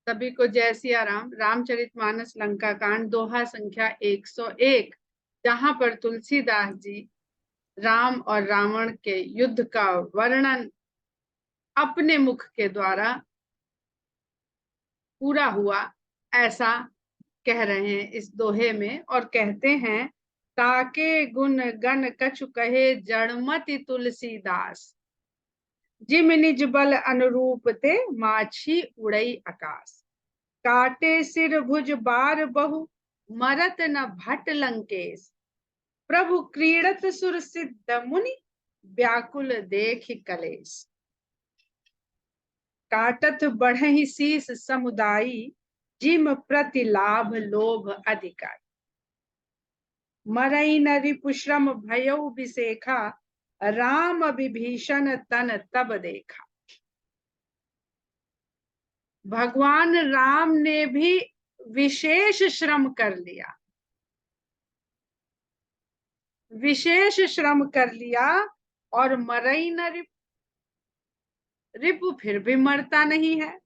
सभी को जय सिया राम। रामचरितमानस लंका कांड दोहा संख्या 101, जहां पर तुलसीदास जी राम और रावण के युद्ध का वर्णन अपने मुख के द्वारा पूरा हुआ ऐसा कह रहे हैं इस दोहे में, और कहते हैं ताके गुण गण कछु कहे जड़मति तुलसीदास, जिम निज बल अनुरूप ते माछी उड़ई आकाश। काटे सिर भुज बार बहु मरत न भट लंकेश, प्रभु क्रीड़त सुर सिद्ध मुनि व्याकुल देख कलेश। काटत बढ़हि शीस समुदायी, जिम प्रति लाभ लोभ अधिकारी। मरई न रिपुश्रम भयउ विसेखा, राम विभीषण तन तब देखा। भगवान राम ने भी विशेष श्रम कर लिया, विशेष श्रम कर लिया, और मरई न रिपु फिर भी मरता नहीं है।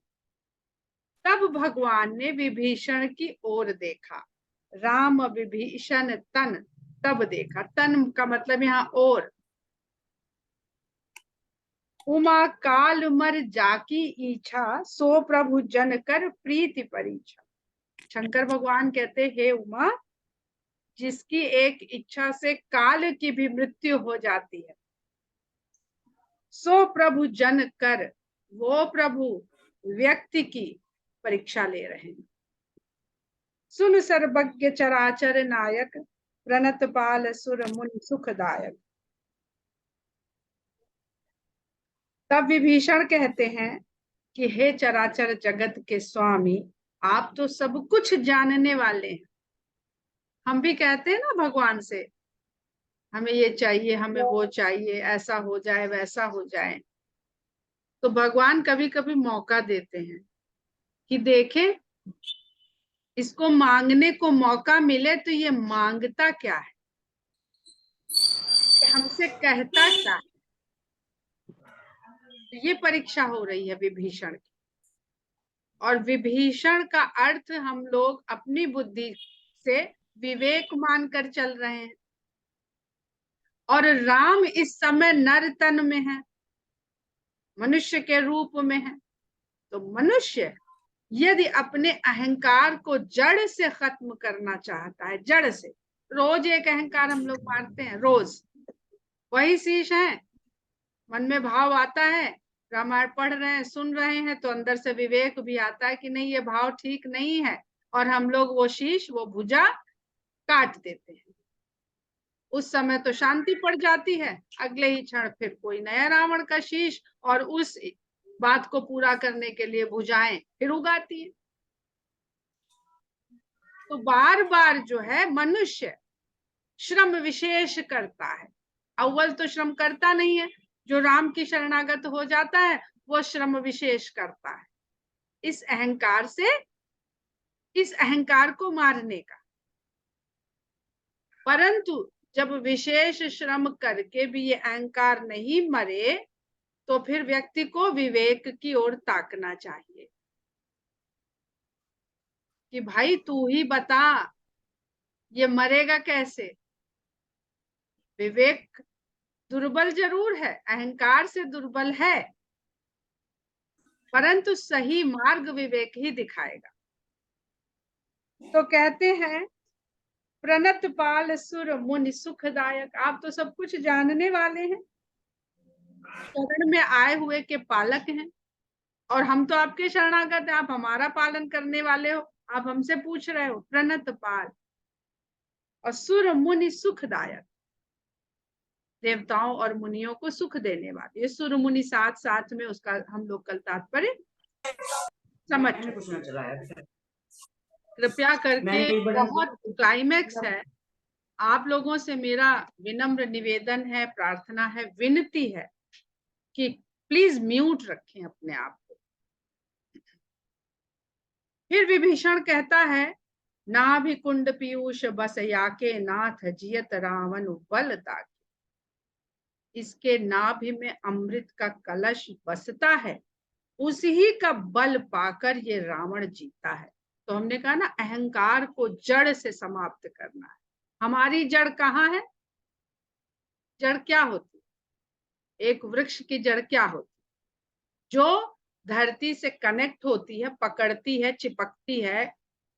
तब भगवान ने विभीषण की ओर देखा। राम विभीषण तन तब देखा, तन का मतलब यहाँ और। उमा काल मर जाकी इच्छा, सो प्रभु जन कर प्रीति परीक्षा। शंकर भगवान कहते, हे उमा, जिसकी एक इच्छा से काल की भी मृत्यु हो जाती है, सो प्रभु जन कर, वो प्रभु व्यक्ति की परीक्षा ले रहे हैं। सुन सर्वज्ञ चराचर नायक, प्रणत पाल सुर मुनि सुखदायक। तब विभीषण कहते हैं कि हे चराचर जगत के स्वामी, आप तो सब कुछ जानने वाले हैं। हम भी कहते हैं ना भगवान से, हमें ये चाहिए, हमें वो चाहिए, ऐसा हो जाए वैसा हो जाए। तो भगवान कभी कभी मौका देते हैं कि देखें, इसको मांगने को मौका मिले तो ये मांगता क्या है, हमसे कहता क्या है। ये परीक्षा हो रही है विभीषण की, और विभीषण का अर्थ हम लोग अपनी बुद्धि से विवेक मानकर चल रहे हैं, और राम इस समय नर तन में है, मनुष्य के रूप में है। तो मनुष्य यदि अपने अहंकार को जड़ से खत्म करना चाहता है, जड़ से, रोज एक अहंकार हम लोग मारते हैं, रोज वही शीश है, मन में भाव आता है, रामायण पढ़ रहे हैं, सुन रहे हैं, तो अंदर से विवेक भी आता है कि नहीं, ये भाव ठीक नहीं है, और हम लोग वो शीश, वो भुजा काट देते हैं। उस समय तो शांति पड़ जाती है, अगले ही क्षण फिर कोई नया रावण का शीश, और उस बात को पूरा करने के लिए भुजाएं फिर उगाती है। तो बार बार जो है मनुष्य श्रम विशेष करता है। अव्वल तो श्रम करता नहीं है, जो राम की शरणागत हो जाता है वो श्रम विशेष करता है, इस अहंकार से, इस अहंकार को मारने का। परंतु जब विशेष श्रम करके भी ये अहंकार नहीं मरे, तो फिर व्यक्ति को विवेक की ओर ताकना चाहिए कि भाई तू ही बता, ये मरेगा कैसे। विवेक दुर्बल जरूर है, अहंकार से दुर्बल है, परंतु सही मार्ग विवेक ही दिखाएगा। तो कहते हैं प्रणत पाल सुर मुनि सुखदायक, आप तो सब कुछ जानने वाले हैं, शरण में आए हुए के पालक हैं, और हम तो आपके शरणागत हैं, आप हमारा पालन करने वाले हो, आप हमसे पूछ रहे हो। प्रणत पाल और सुर मुनि सुखदायक, देवताओं और मुनियों को सुख देने वाले, ये सुर मुनि साथ साथ में, उसका हम लोग कल तात्पर्य समझ चुके। कृपया करके, बहुत क्लाइमैक्स है, आप लोगों से मेरा विनम्र निवेदन है, प्रार्थना है, विनती है कि प्लीज म्यूट रखें अपने आप को। फिर विभीषण कहता है, नाभि कुंड पीयूष बस याके, नाथ जियत रावण बल ताके। इसके नाभि में अमृत का कलश बसता है, उसी का बल पाकर ये रावण जीता है। तो हमने कहा ना, अहंकार को जड़ से समाप्त करना है। हमारी जड़ कहाँ है? जड़ क्या होती है? एक वृक्ष की जड़ क्या होती है? जो धरती से कनेक्ट होती है, पकड़ती है, चिपकती है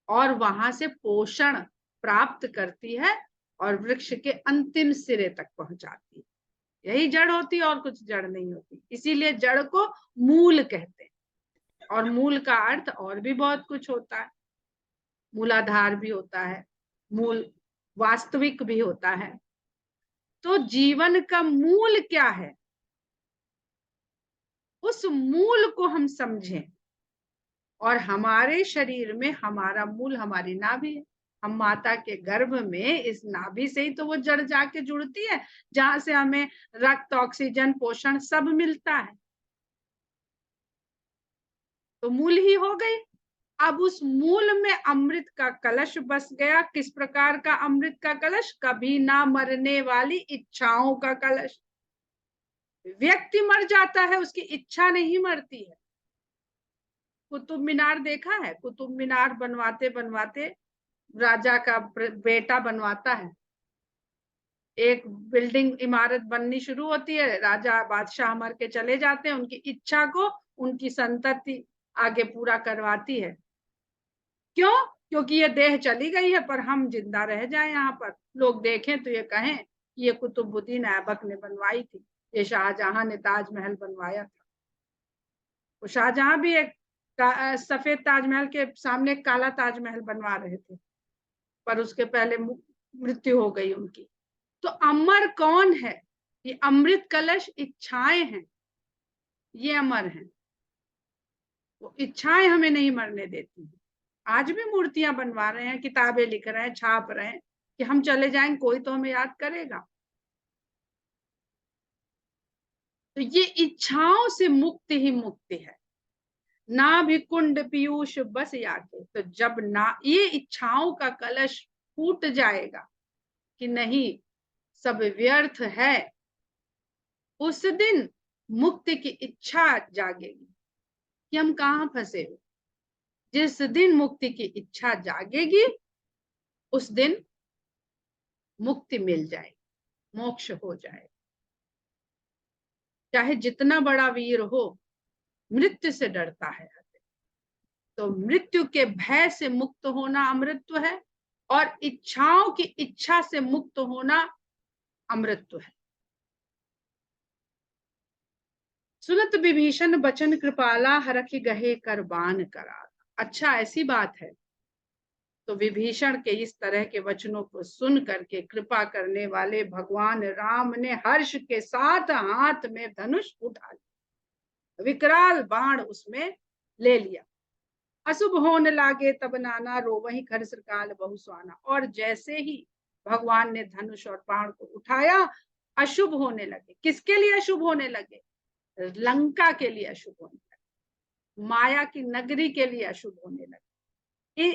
और वहां से पोषण प्राप्त करती है और वृक्ष के अंतिम सिरे तक पहुंचाती है। यही जड़ होती है, और कुछ जड़ नहीं होती। इसीलिए जड़ को मूल कहते हैं। और मूल का अर्थ और भी बहुत कुछ होता है। मूलाधार भी होता है, मूल वास्तविक भी होता है। तो जीवन का मूल क्या है, उस मूल को हम समझें। और हमारे शरीर में हमारा मूल हमारी नाभि है। हम माता के गर्भ में इस नाभि से ही तो वो जड़ जाके जुड़ती है, जहां से हमें रक्त, ऑक्सीजन, पोषण सब मिलता है। तो मूल ही हो गई। अब उस मूल में अमृत का कलश बस गया। किस प्रकार का अमृत का कलश? कभी ना मरने वाली इच्छाओं का कलश। व्यक्ति मर जाता है, उसकी इच्छा नहीं मरती है। कुतुब मीनार देखा है? कुतुब मीनार बनवाते बनवाते राजा का बेटा बनवाता है। एक बिल्डिंग, इमारत बननी शुरू होती है, राजा बादशाह मर के चले जाते हैं, उनकी इच्छा को उनकी संतति आगे पूरा करवाती है। क्यों? क्योंकि ये देह चली गई है, पर हम जिंदा रह जाए यहाँ पर, लोग देखें तो ये कहें ये कुतुबुद्दीन ऐबक ने बनवाई थी, ये शाहजहां ने ताजमहल बनवाया था। वो शाहजहां भी एक सफेद ताजमहल के सामने काला ताजमहल बनवा रहे थे, पर उसके पहले मृत्यु हो गई उनकी। तो अमर कौन है? ये अमृत कलश इच्छाएं हैं, ये अमर हैं। वो इच्छाएं हमें नहीं मरने देती हैं। आज भी मूर्तियां बनवा रहे हैं, किताबें लिख रहे हैं, छाप रहे हैं कि हम चले जाएंगे, कोई तो हमें याद करेगा। तो ये इच्छाओं से मुक्त ही मुक्ति है। ना भी कुंड पीयूष बस याके। तो जब ना ये इच्छाओं का कलश फूट जाएगा कि नहीं, सब व्यर्थ है, उस दिन मुक्ति की इच्छा जागेगी कि हम कहाँ फंसे हुए। जिस दिन मुक्ति की इच्छा जागेगी, उस दिन मुक्ति मिल जाएगी, मोक्ष हो जाएगा। चाहे जितना बड़ा वीर हो, मृत्यु से डरता है। तो मृत्यु के भय से मुक्त होना अमृतत्व है, और इच्छाओं की इच्छा से मुक्त होना अमृतत्व है। सुनत विभीषण बचन कृपाला, हरखि गहे कर बान करा। अच्छा, ऐसी बात है। तो विभीषण के इस तरह के वचनों को सुन करके कृपा करने वाले भगवान राम ने हर्ष के साथ हाथ में धनुष उठा लिया, विकराल बाण उसमें ले लिया। अशुभ होने लागे तब नाना, रोवहि खरस काल बहु स्वाना। और जैसे ही भगवान ने धनुष और बाण को उठाया, अशुभ होने लगे। किसके लिए अशुभ होने लगे? लंका के लिए अशुभ होने लगे, माया की नगरी के लिए अशुभ होने लगे।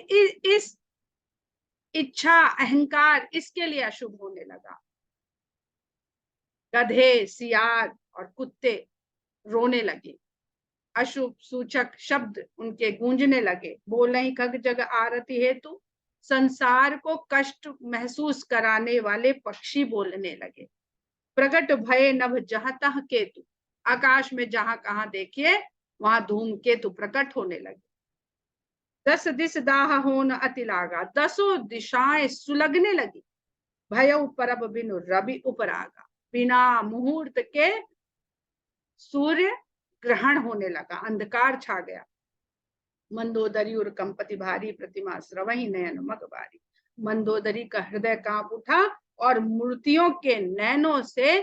इस इच्छा, अहंकार, इसके लिए अशुभ होने लगा। गधे, सियार और कुत्ते रोने लगे, अशुभ सूचक शब्द उनके गूंजने लगे। बोले खग जग आरती हेतु, संसार को कष्ट महसूस कराने वाले पक्षी बोलने लगे। प्रगट भय नभ जहां तह केतु, आकाश में जहां कहां देखिए वहां धूमकेतु प्रकट होने लगे। दस दिस दाह होन अति लागा, दसों दिशाएं सुलगने लगी। भय परब बिनु रवि उपरागा, बिना मुहूर्त के सूर्य ग्रहण होने लगा, अंधकार छा गया। मंदोदरी और कंपति भारी, प्रतिमा श्रवही नयन मगबारी। मंदोदरी का हृदय कांप उठा और मूर्तियों के नैनों से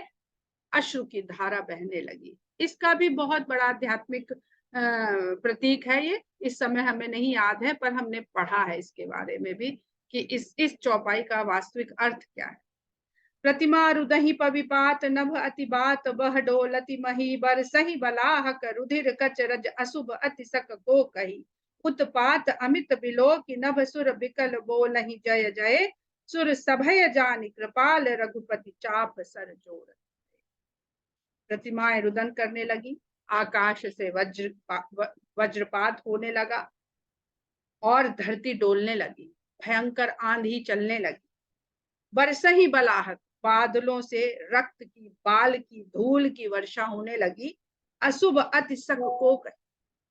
अश्रु की धारा बहने लगी। इसका भी बहुत बड़ा आध्यात्मिक प्रतीक है ये। इस समय हमें नहीं याद है, पर हमने पढ़ा है इसके बारे में भी कि इस चौपाई का वास्तविक अर्थ क्या है। प्रतिमा रुदहि पविपात, नभ अति बात बह डोलति मही, बर सही बलाहक रुधिर कच रज अशुभ अति सक को कही। उत्पात अमित बिलो की नभ सुर बिकल बोलहि जय जय, सुर सभय जानि कृपाल रघुपति चाप सर जोर। प्रतिमाएं रुदन करने लगी, आकाश से वज्रपात होने लगा और धरती डोलने लगी, भयंकर आंधी चलने लगी, बरसही बलाहट, बादलों से रक्त की, बाल की, धूल की वर्षा होने लगी। अशुभ अति सक को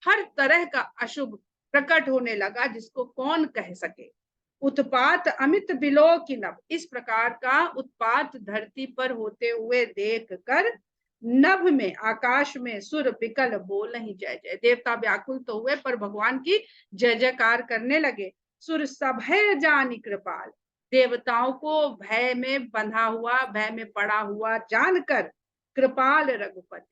हर तरह का अशुभ प्रकट होने लगा, जिसको कौन कह सके। उत्पात अमित बिलो की नभ, इस प्रकार का उत्पात धरती पर होते हुए देख कर नभ में, आकाश में सुर बिकल बोल नहीं जय जय। देवता व्याकुल तो हुए पर भगवान की जय जयकार करने लगे। सुर सभय जानी कृपाल, देवताओं को भय में बंधा हुआ, भय में पड़ा हुआ जानकर कृपाल रघुपति,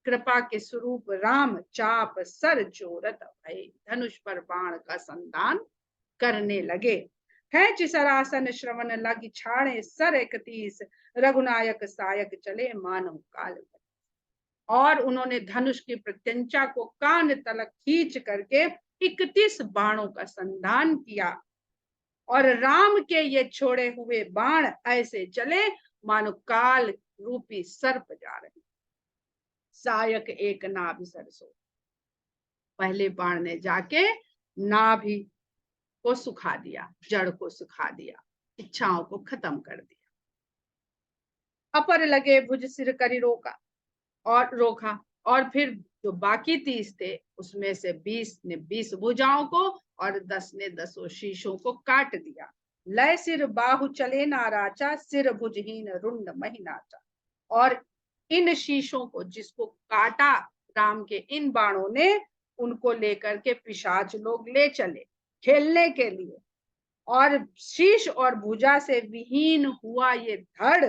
कृपा के स्वरूप राम, चाप सर जोरत भय, धनुष पर बाण का संधान करने लगे। है सरासन श्रवण लगी छाड़े सर 31, रघुनायक सायक चले मानव काल। और उन्होंने धनुष की प्रत्यंचा को कान तलक खींच करके 31 बाणों का संधान किया, और राम के ये छोड़े हुए बाण ऐसे चले मानो काल रूपी सर्प जा रहे। सायक एक नाभि सरसो, पहले बाण ने जाके नाभि को सुखा दिया, जड़ को सुखा दिया, इच्छाओं को खत्म कर दिया। अपर लगे भुज सिर करी रोका, और रोका, और फिर जो बाकी 30 थे उसमें से 20 ने 20 भुजाओं को और 10 ने 10 शीशों को काट दिया। लय सिर बाहु चले नाराचा, सिर भुजहीन रुंड महिनाचा। और इन शीशों को जिसको काटा राम के इन बाणों ने, उनको लेकर के पिशाच लोग ले चले खेलने के लिए, और शीश और भुजा से विहीन हुआ ये धड़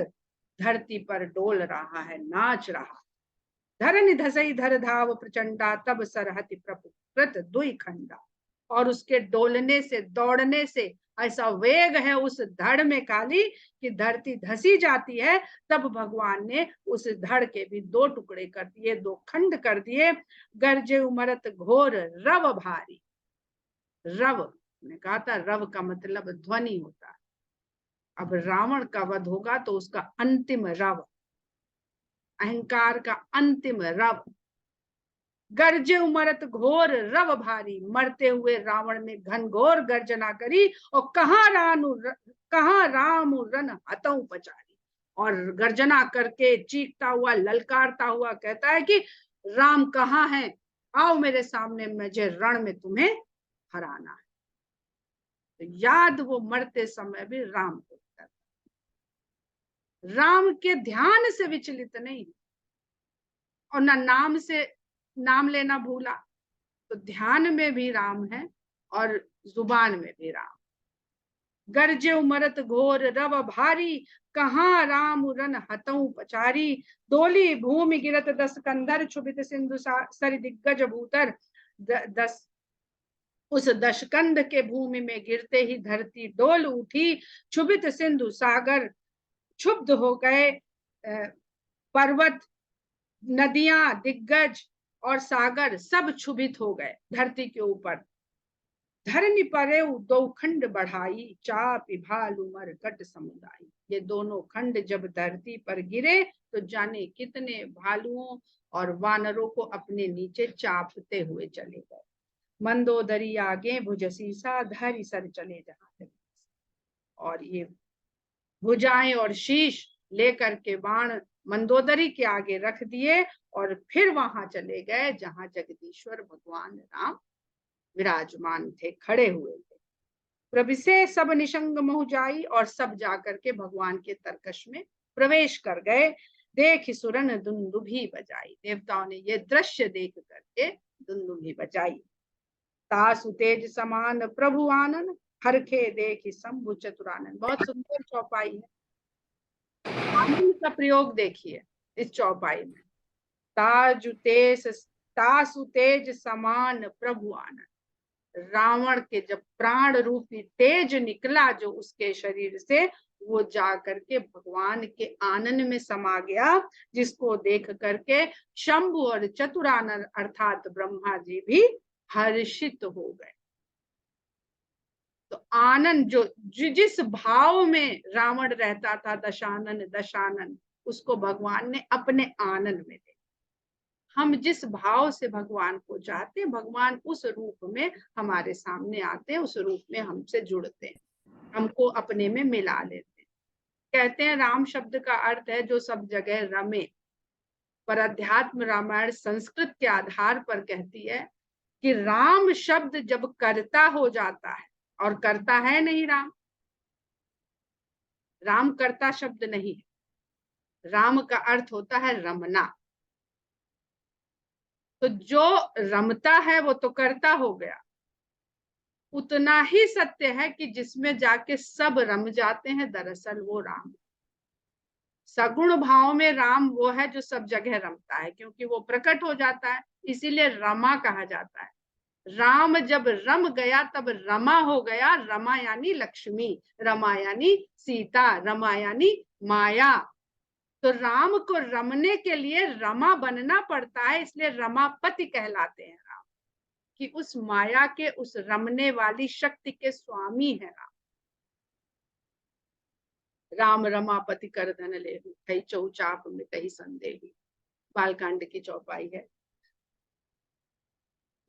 धरती पर डोल रहा है, नाच रहा। धरनि धसई धर धाव प्रचंडा, तब सरहति प्रकृत दुई खंडा। और उसके डोलने से, दौड़ने से ऐसा वेग है उस धड़ में काली कि धरती धसी जाती है। तब भगवान ने उस धड़ के भी 2 टुकड़े कर दिए, 2 खंड कर दिए। गर्जे उमरत घोर रव भारी, रव ने कहा था, रव का मतलब ध्वनि होता है। अब रावण का वध होगा तो उसका अंतिम रव, अहंकार का अंतिम रव, गर्जे उमरत घोर रव भारी, मरते हुए रावण ने घनघोर गर्जना करी, और कहाँ राम रन हतऊ पचारी, और गर्जना करके चीखता हुआ, ललकारता हुआ कहता है कि राम कहाँ है, आओ मेरे सामने, मुझे रण में तुम्हें हराना है। तो याद वो मरते समय भी राम को करता, राम के ध्यान से विचलित नहीं, और ना नाम से नाम लेना भूला। तो ध्यान में भी राम है और जुबान में भी राम। गर्जे उमरत घोर रव भारी, कहाँ राम रन हतऊ पचारी। डोली भूमि गिरत 10 कंधर, क्षुभित सिंधु सरि दिग्गज भूतर। 10 उस दशकंध के भूमि में गिरते ही धरती डोल उठी, क्षुभित सिंधु सागर, क्षुब्ध हो गए पर्वत, नदियां, दिग्गज और सागर सब क्षुभित हो गए धरती के ऊपर। धरनी परे 2 खंड बढ़ाई, चापि भालू मरकट समुदाय। ये दोनों खंड जब धरती पर गिरे तो जाने कितने भालुओं और वानरों को अपने नीचे चापते हुए चले गए। मंदोदरी आगे भुज शीशा, धरि सर चले जहां। और ये भुजाएं और शीश लेकर के बाण मंदोदरी के आगे रख दिए, और फिर वहां चले गए जहां जगदीश्वर भगवान राम विराजमान थे, खड़े हुए थे। प्रविशे सब निशंग मोह जाई, और सब जाकर के भगवान के तरकश में प्रवेश कर गए। देख सुरन दुंदुभी बजाई, देवताओं ने ये दृश्य देख करके दुंदुभी बजाई। तासु तेज समान प्रभु आनन, हरखे देखी शंभु चतुरानन। बहुत सुंदर चौपाई है, आनंद का प्रयोग देखिए इस चौपाई में। तासु तेज समान प्रभु आनन, रावण के जब प्राण रूपी तेज निकला जो उसके शरीर से, वो जा करके भगवान के आनन में समा गया, जिसको देख करके शंभु और चतुरानन अर्थात ब्रह्मा जी भी हर्षित हो गए। तो आनंद जो जिस भाव में रावण रहता था, दशानन दशानन, उसको भगवान ने अपने आनंद में देखा। हम जिस भाव से भगवान को चाहते हैं, भगवान उस रूप में हमारे सामने आते हैं, उस रूप में हमसे जुड़ते हैं, हमको अपने में मिला लेते हैं। कहते हैं राम शब्द का अर्थ है जो सब जगह रमे, पर अध्यात्म रामायण संस्कृत के आधार पर कहती है कि राम शब्द जब करता हो जाता है, और करता है नहीं राम, राम करता शब्द नहीं है, राम का अर्थ होता है रमना। तो जो रमता है वो तो करता हो गया। उतना ही सत्य है कि जिसमें जाके सब रम जाते हैं, दरअसल वो राम। सगुण भाव में राम वो है जो सब जगह रमता है, क्योंकि वो प्रकट हो जाता है, इसीलिए रमा कहा जाता है। राम जब रम गया तब रमा हो गया। रमा यानी लक्ष्मी, रमा यानी सीता, रमा यानी माया। तो राम को रमने के लिए रमा बनना पड़ता है, इसलिए रमापति कहलाते हैं राम, कि उस माया के, उस रमने वाली शक्ति के स्वामी है राम। राम रमापति कर धन लेहु, कई चौचाप में कही संदेही, बालकांड की चौपाई है।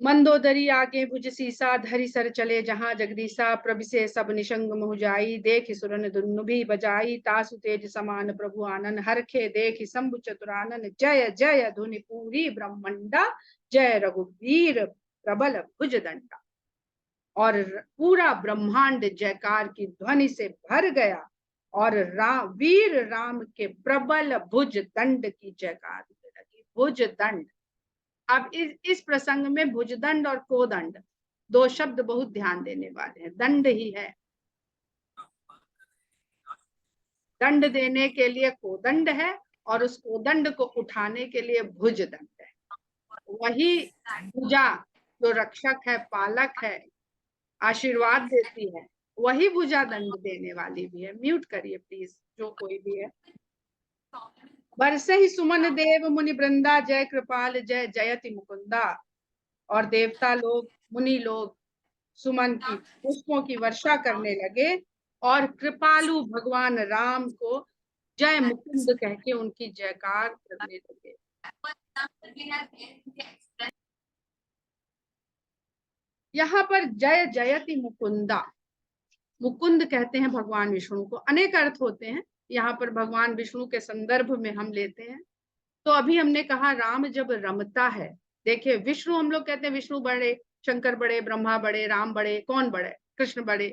मंदोदरी आगे भुज सीसा, धरि सर चले जहां जगदीशा, प्रभिसे सब निशंग मोह जाई, देख सुरन दुनुभी बजाई, तासु तेज समान प्रभु आनन, हरखे देख शंभु चतुरानन, जय जय धुनि पूरी ब्रह्मंडा, जय रघुवीर प्रबल भुज दंडा। और पूरा ब्रह्मांड जयकार की ध्वनि से भर गया, और वीर राम के प्रबल भुज दंड की जयकार होने लगी। भुज दंड। अब इस प्रसंग में भुजदंड और कोदंड दो शब्द बहुत ध्यान देने वाले हैं। दंड ही है, दंड देने के लिए कोदंड है, और उस कोदंड को उठाने के लिए भुजदंड है। वही भुजा जो रक्षक है, पालक है, आशीर्वाद देती है, वही भुजा दंड देने वाली भी है। म्यूट करिए प्लीज जो कोई भी है। बरसे ही सुमन देव मुनि वृंदा, जय कृपाल जय जयति मुकुंदा। और देवता लोग, मुनि लोग सुमन की पुष्पों की वर्षा करने लगे, और कृपालु भगवान राम को जय मुकुंद कह के उनकी जयकार करने लगे। यहाँ पर जय जयति मुकुंदा, मुकुंद कहते हैं भगवान विष्णु को। अनेक अर्थ होते हैं, यहाँ पर भगवान विष्णु के संदर्भ में हम लेते हैं। तो अभी हमने कहा राम जब रमता है, देखिए विष्णु, हम लोग कहते हैं विष्णु बड़े, शंकर बड़े, ब्रह्मा बड़े, राम बड़े, कौन बड़े? कृष्ण बड़े।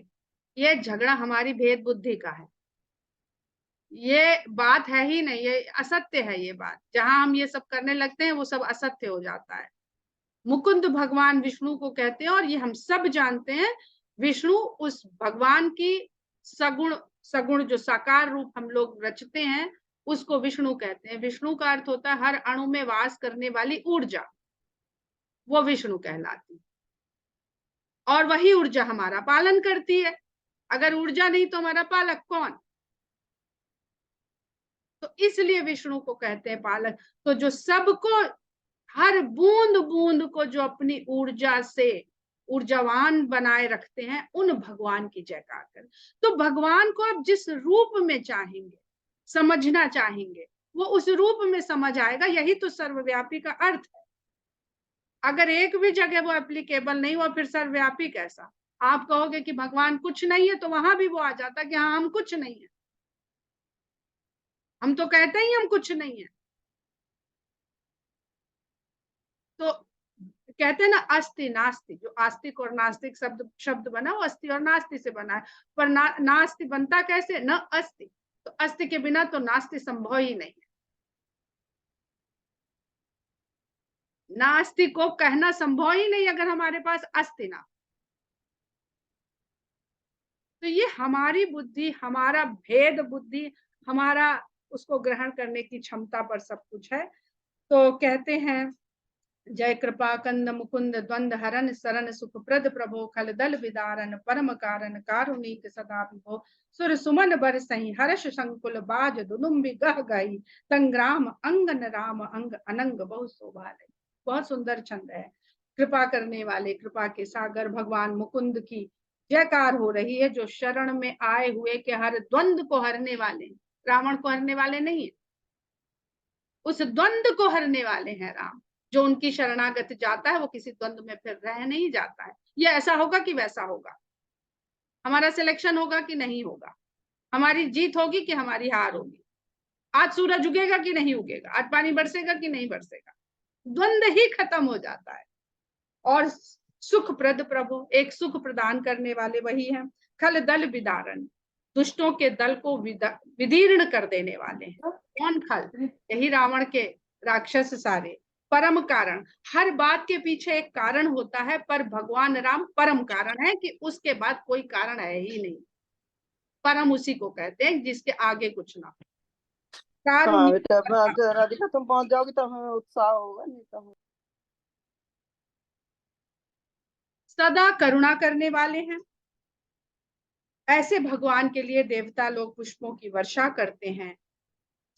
ये झगड़ा हमारी भेद बुद्धि का है, ये बात है ही नहीं, ये असत्य है। ये बात जहां हम ये सब करने लगते हैं वो सब असत्य हो जाता है। मुकुंद भगवान विष्णु को कहते हैं, और ये हम सब जानते हैं। विष्णु उस भगवान की सगुण, सगुण जो साकार रूप हम लोग रचते हैं उसको विष्णु कहते हैं। विष्णु का अर्थ होता है हर अणु में वास करने वाली ऊर्जा, वो विष्णु कहलाती है। और वही ऊर्जा हमारा पालन करती है। अगर ऊर्जा नहीं तो हमारा पालक कौन? तो इसलिए विष्णु को कहते हैं पालक। तो जो सबको, हर बूंद बूंद को जो अपनी ऊर्जा से ऊर्जावान बनाए रखते हैं, उन भगवान की जयकार करें। तो भगवान को आप जिस रूप में चाहेंगे, समझना चाहेंगे, वो उस रूप में समझ आएगा। यही तो सर्वव्यापी का अर्थ है। अगर एक भी जगह वो एप्लीकेबल नहीं हुआ, फिर सर्वव्यापी कैसा? आप कहोगे कि भगवान कुछ नहीं है, तो वहां भी वो आ जाता कि हाँ हम कुछ नहीं है। हम तो कहते ही हम कुछ नहीं है। तो कहते हैं ना अस्ति नास्ति, जो आस्तिक और नास्तिक शब्द बना वो अस्ति और नास्ति से बना है। पर नास्ति बनता कैसे? न अस्ति। तो अस्ति के बिना तो नास्ति संभव ही नहीं है। नास्ति को कहना संभव ही नहीं अगर हमारे पास अस्ति ना। तो ये हमारी बुद्धि, हमारा भेद बुद्धि, हमारा उसको ग्रहण करने की क्षमता पर सब कुछ है। तो कहते हैं जय कृपा कंद मुकुंद द्वंद हरन, सरन सुखप्रद प्रभो खल दल विदारन, परम कारण कारुणिक सदा विभो, सुर सुमन बर सही हर्ष संकुल बाज दुलुम्बि गह गई, संग्राम अंगन राम अंग अनंग बहु शोभा लई। बहुत सुंदर छंद है। कृपा करने वाले, कृपा के सागर भगवान मुकुंद की जयकार हो रही है, जो शरण में आए हुए के हर द्वंद को हरने वाले, रावण को हरने वाले नहीं है, उस द्वंद को हरने वाले हैं राम, जो उनकी शरणागत जाता है वो किसी द्वंद्व में फिर रह नहीं जाता है। ये ऐसा होगा कि वैसा होगा, हमारा सिलेक्शन होगा कि नहीं होगा, हमारी जीत होगी कि हमारी हार होगी, आज सूरज उगेगा कि नहीं उगेगा, आज पानी बरसेगा कि नहीं बरसेगा, द्वंद्व ही खत्म हो जाता है। और सुखप्रद प्रभु, एक सुख प्रदान करने वाले वही हैं। खल दल विदारण, दुष्टों के दल को विदीर्ण कर देने वाले हैं। कौन खल? यही रावण के राक्षस सारे। परम कारण, हर बात के पीछे एक कारण होता है, पर भगवान राम परम कारण है कि उसके बाद कोई कारण है ही नहीं। परम उसी को कहते हैं जिसके आगे कुछ ना हो। हाँ बेटा, राधिका तुम पहुंच जाओगी तो हमें उत्साह होगा, नहीं तो सदा करुणा करने वाले हैं। ऐसे भगवान के लिए देवता लोग पुष्पों की वर्षा करते हैं।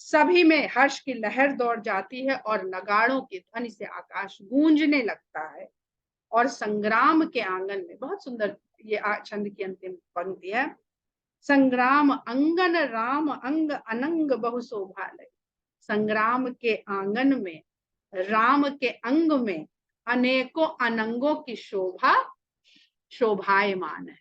सभी में हर्ष की लहर दौड़ जाती है और नगाड़ों की ध्वनि से आकाश गूंजने लगता है। और संग्राम के आंगन में, बहुत सुंदर ये छंद की अंतिम पंक्ति है, संग्राम अंगन राम अंग अनंग बहु शोभालय। संग्राम के आंगन में, राम के अंग में अनेकों अनंगों की शोभा शोभायमान है।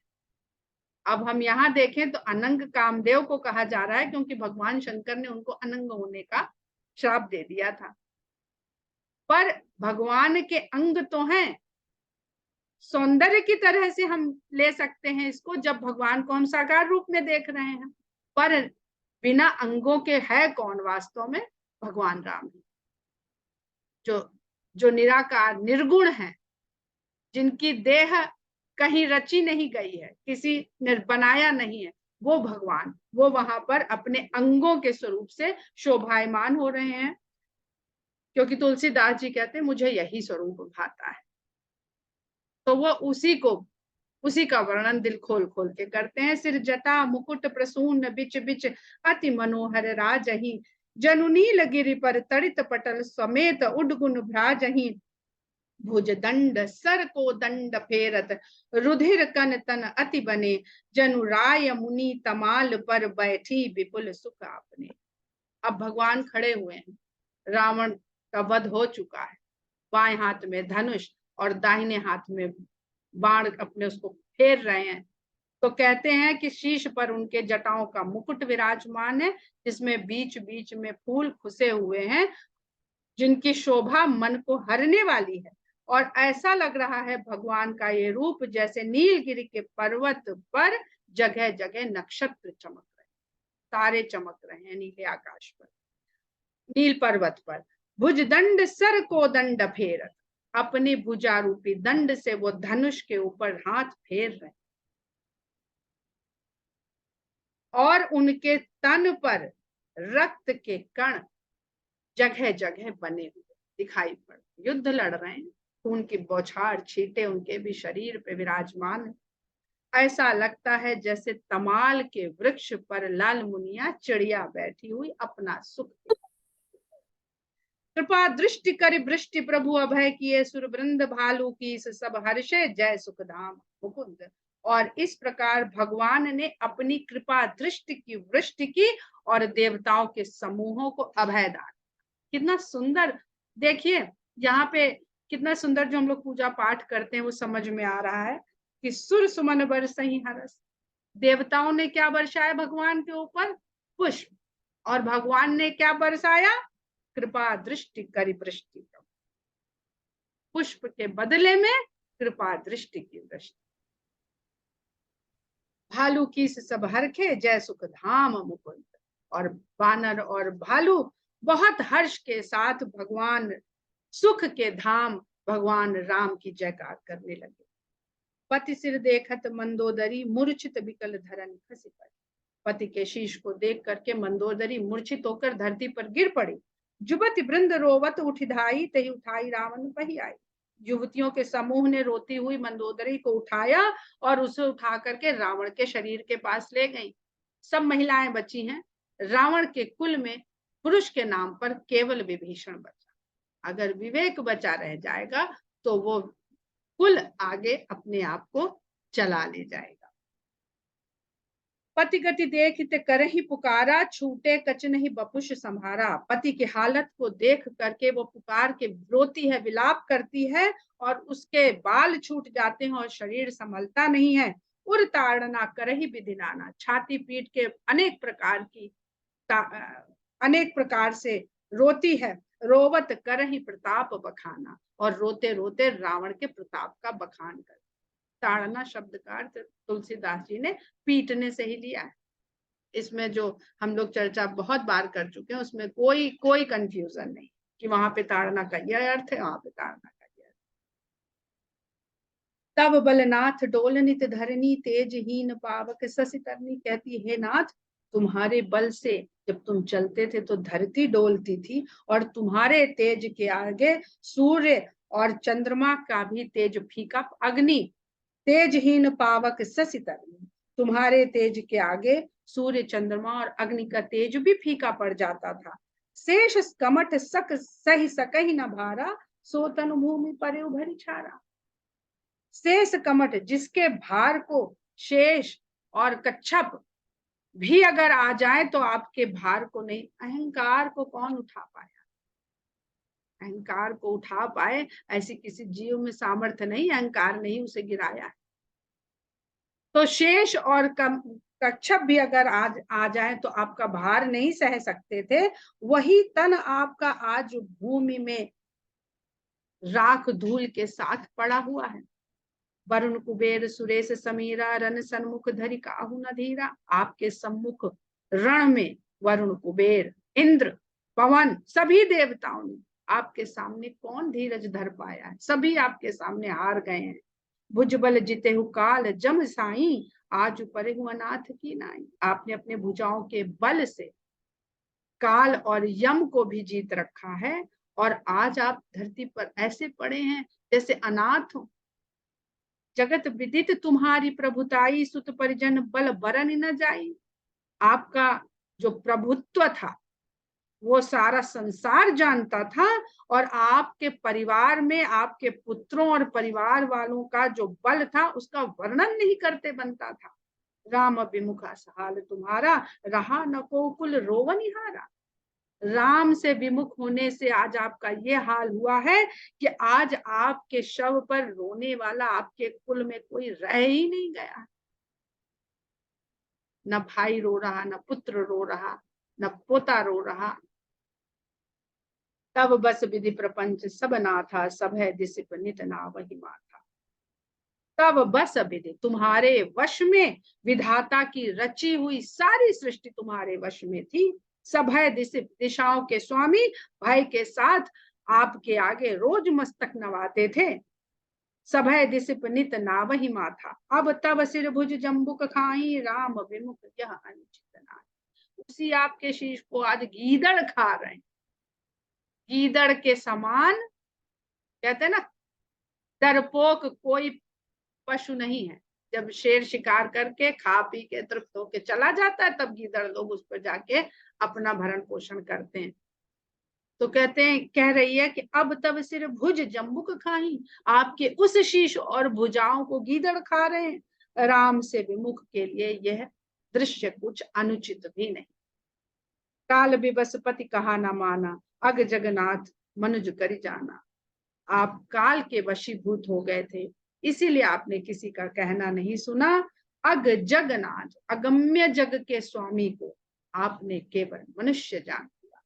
अब हम यहाँ देखें तो अनंग कामदेव को कहा जा रहा है, क्योंकि भगवान शंकर ने उनको अनंग होने का श्राप दे दिया था। पर भगवान के अंग तो हैं, सौंदर्य की तरह से हम ले सकते हैं इसको, जब भगवान को हम साकार रूप में देख रहे हैं। पर बिना अंगों के है कौन वास्तव में? भगवान राम ही, जो निराकार निर्गुण है, जिनकी देह कहीं रची नहीं गई है, किसी ने बनाया नहीं है, वो भगवान, वो वहां पर अपने अंगों के स्वरूप से शोभायमान हो रहे हैं। क्योंकि तुलसीदास जी कहते हैं मुझे यही स्वरूप भाता है। तो वो उसी का वर्णन दिल खोल खोल के करते हैं। सिर जटा मुकुट प्रसून बिच बिच अति मनोहर राजही, जनुनील गिरि पर तड़ित पटल समेत उडगुन भ्राजही, भुज दंड सर को दंड फेरत रुधिर कन तन अति बने, जनु राय मुनि तमाल पर बैठी विपुल सुख आपने। अब भगवान खड़े हुए हैं, रावण का वध हो चुका है, बाएं हाथ में धनुष और दाहिने हाथ में बाण अपने उसको फेर रहे हैं। तो कहते हैं कि शीश पर उनके जटाओं का मुकुट विराजमान है, जिसमें बीच बीच में फूल खुसे हुए हैं, जिनकी शोभा मन को हरने वाली है। और ऐसा लग रहा है भगवान का ये रूप जैसे नीलगिरी के पर्वत पर जगह जगह नक्षत्र चमक रहे, तारे चमक रहे हैं नीले आकाश पर, नील पर्वत पर। भुज दंड सर को दंड फेरत, अपनी भुजारूपी दंड से वो धनुष के ऊपर हाथ फेर रहे, और उनके तन पर रक्त के कण जगह जगह बने हुए दिखाई पड़, युद्ध लड़ रहे हैं, खून की बौछार छींटे उनके भी शरीर पे विराजमान है। ऐसा लगता है जैसे तमाल के वृक्ष पर लाल मुनिया चिड़िया बैठी हुई अपना सुख। कृपा दृष्टि कर वृष्टि प्रभु अभय किए, सुरवृंद भालू की सब हर्षे, जय सुखधाम मुकुंद। और इस प्रकार भगवान ने अपनी कृपा दृष्टि की वृष्टि की और देवताओं के समूहों को अभय दान। कितना सुंदर, देखिए यहाँ पे कितना सुंदर जो हम लोग पूजा पाठ करते हैं वो समझ में आ रहा है कि सुर सुमन बरसहि हरस। देवताओं ने क्या बरसाया भगवान के ऊपर? पुष्प। और भगवान ने क्या बरसाया? कृपा दृष्टि करी वृष्टि। पुष्प के बदले में कृपा दृष्टि की वृष्टि। भालू की सब हरखे, जय सुख धाम मुकुंद। और बानर और भालू बहुत हर्ष के साथ भगवान सुख के धाम भगवान राम की जयकार करने लगे। पति सिर देखत मंदोदरी, मूर्छित विकल धरन खसी पड़ी। पति के शीश को देख करके मंदोदरी मूर्छित होकर धरती पर गिर पड़ी। जुबति वृंद रोवत उठिधाई, तही उठाई रावण पही आई। युवतियों के समूह ने रोती हुई मंदोदरी को उठाया और उसे उठा करके रावण के शरीर के पास ले गई। सब महिलाएं बची हैं। रावण के कुल में पुरुष के नाम पर केवल विभीषण बचा। अगर विवेक बचा रह जाएगा तो वो कुल आगे अपने आप को चला ले जाएगा। पति गति देखते करहि पुकारा, छूटे कछ नहीं बपुष संहारा। पति की हालत को देख करके वो पुकार के रोती है, विलाप करती है, और उसके बाल छूट जाते हैं और शरीर संभलता नहीं है। उर ताड़ना करहि विधि नाना, छाती पीट के अनेक प्रकार से रोती है। रोवत करहि प्रताप बखाना, और रोते रोते रावण के प्रताप का बखान कर। ताड़ना शब्द का अर्थ तुलसीदास जी ने पीटने से ही लिया है। इसमें जो हम लोग चर्चा बहुत बार कर चुके हैं, उसमें कोई कंफ्यूजन नहीं कि वहां पे ताड़ना का यह अर्थ है, वहां पे ताड़ना का यह अर्थ। तब बलनाथ डोल नित धरनी, तेजहीन पावक ससी तरनी। कहती है नाथ, तुम्हारे बल से जब तुम चलते थे तो धरती डोलती थी, और तुम्हारे तेज के आगे सूर्य और चंद्रमा का भी तेज फीका। अग्नि तेजहीन पावक ससी तरनी, तुम्हारे तेज के आगे सूर्य चंद्रमा और अग्नि का तेज भी फीका पड़ जाता था। शेष कमठ सक सही सकही न भारा, सो तन भूमि पर उभरी छारा। शेष कमठ, जिसके भार को शेष और कच्छप भी अगर आ जाए तो आपके भार को नहीं, अहंकार को कौन उठा पाया? अहंकार को उठा पाए ऐसी किसी जीव में सामर्थ्य नहीं, अहंकार नहीं उसे गिराया है। तो शेष और कच्छप भी अगर आ जाए तो आपका भार नहीं सह सकते थे। वही तन आपका आज भूमि में राख धूल के साथ पड़ा हुआ है। वरुण कुबेर सुरेश समीरा, रण सन्मुख धरि काहू न धीरा। आपके सम्मुख रण में वरुण कुबेर इंद्र पवन सभी देवताओं ने आपके सामने कौन धीरज धर पाया है? सभी आपके सामने हार गए हैं। भुजबल जिते काल जम साई, आज परे हुआ नाथ की नाई। आपने अपने भुजाओं के बल से काल और यम को भी जीत रखा है, और आज आप धरती पर ऐसे पड़े हैं जैसे अनाथ हो। जगत विदित तुम्हारी प्रभुताई, सुत परिजन बल बरन न जाई। आपका जो प्रभुत्व था वो सारा संसार जानता था, और आपके परिवार में आपके पुत्रों और परिवार वालों का जो बल था उसका वर्णन नहीं करते बनता था। राम विमुखा सहाल तुम्हारा, रहा न को कुल रोवनिहारा। राम से विमुख होने से आज आपका ये हाल हुआ है कि आज आपके शव पर रोने वाला आपके कुल में कोई रह ही नहीं गया। न भाई रो रहा, न पुत्र रो रहा, न पोता रो रहा। तब बस विधि प्रपंच सब नाथा, सब है दिसिप नित ना वही माथा। तब बस विधि, तुम्हारे वश में विधाता की रची हुई सारी सृष्टि तुम्हारे वश में थी। सब है दिशाओं के स्वामी भाई के साथ आपके आगे रोज मस्तक नवाते थे। सब है दिसिप नित नावहि माथा, अब तब सिर भुज जम्बुक खाई, राम विमुख यह अनुचित नाई। उसी आपके शीश को आज गीदड़ खा रहे हैं। गीदड़ के समान, कहते हैं ना, डरपोक कोई पशु नहीं है। जब शेर शिकार करके खा पी के तृप्त होके चला जाता है, तब गीदड़ लोग उस पर जाके अपना भरण पोषण करते हैं। तो कहते हैं, कह रही है कि अब तब सिर भुज जम्बुक खाई, आपके उस शीश और भुजाओं को गीदड़ खा रहे हैं। राम से विमुख के लिए यह दृश्य कुछ अनुचित भी नहीं। काल विबस पति कहा न माना, अग जगन्नाथ मनुज करि जाना। आप काल के वशीभूत हो गए थे, इसीलिए आपने किसी का कहना नहीं सुना। अग जगन्नाथ, अगम्य जग के स्वामी को आपने केवल मनुष्य जान लिया।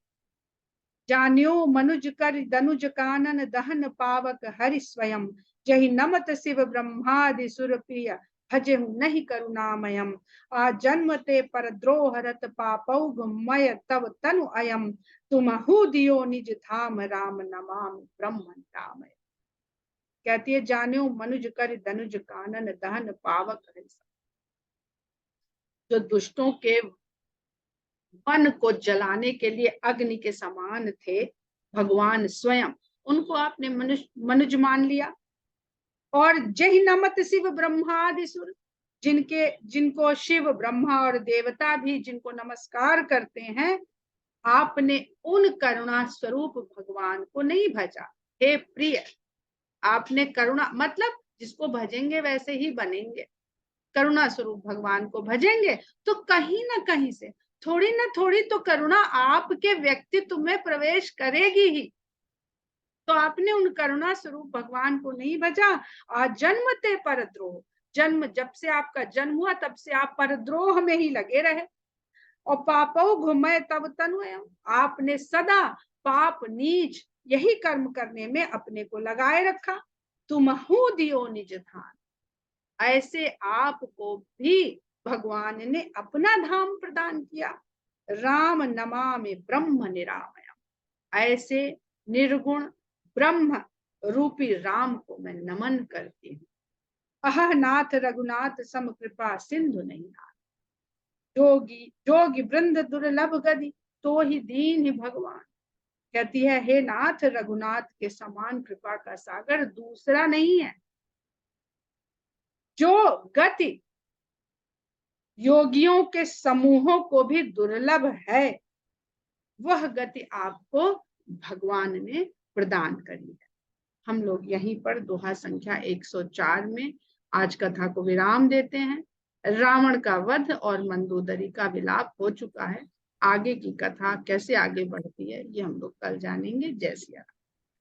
जान्यो मनुज कर दनुज कानन, दहन पावक हरि स्वयं। जहि नमत शिव ब्रह्मादि सुर प्रिय, भजे नहीं करुणामयम। आ जन्म ते पर द्रोहरत पापौघ मय तव तनु अयम। तुमहु दियो निज धाम, राम नमाम ब्रह्मन रामय। कहती है, जान्यो मनुज कर दनुज कानन, दहन पावक हरि। जो दुष्टों के मन को जलाने के लिए अग्नि के समान थे भगवान स्वयं, उनको आपने मनुज मान लिया। और जहि नमत शिव ब्रह्मादि सुर, जिनको शिव ब्रह्मा और देवता भी जिनको नमस्कार करते हैं, आपने उन करुणा स्वरूप भगवान को नहीं भजा। हे प्रिय, आपने करुणा, मतलब जिसको भजेंगे वैसे ही बनेंगे। करुणा स्वरूप भगवान को भजेंगे तो कहीं ना कहीं से थोड़ी ना थोड़ी तो करुणा आपके व्यक्तित्व में प्रवेश करेगी ही। तो आपने उन करुणा स्वरूप भगवान को नहीं भजा, और जन्मते परद्रोह, जन्म जब से आपका जन्म हुआ तब से आप परद्रोह में ही लगे रहे। और पापो घुमे तब तनु, आपने सदा पाप नीच यही कर्म करने में अपने को लगाए रखा। तुमहु दियो निज धाम, ऐसे आपको भी भगवान ने अपना धाम प्रदान किया। राम नमामि ब्रह्म निरामयम, ऐसे निर्गुण ब्रह्म रूपी राम को मैं नमन करती हूँ। अह नाथ रघुनाथ सम कृपा सिंधु नहीं नाथ, जोगी जोगी वृंद दुर्लभ गति, तो ही दीन ही भगवान। कहती है हे नाथ, रघुनाथ के समान कृपा का सागर दूसरा नहीं है। जो गति योगियों के समूहों को भी दुर्लभ है, वह गति आपको भगवान ने प्रदान करी है। हम लोग यहीं पर दोहा संख्या 104 में आज कथा को विराम देते हैं। रावण का वध और मंदोदरी का विलाप हो चुका है। आगे की कथा कैसे आगे बढ़ती है ये हम लोग कल जानेंगे। जय सिया राम।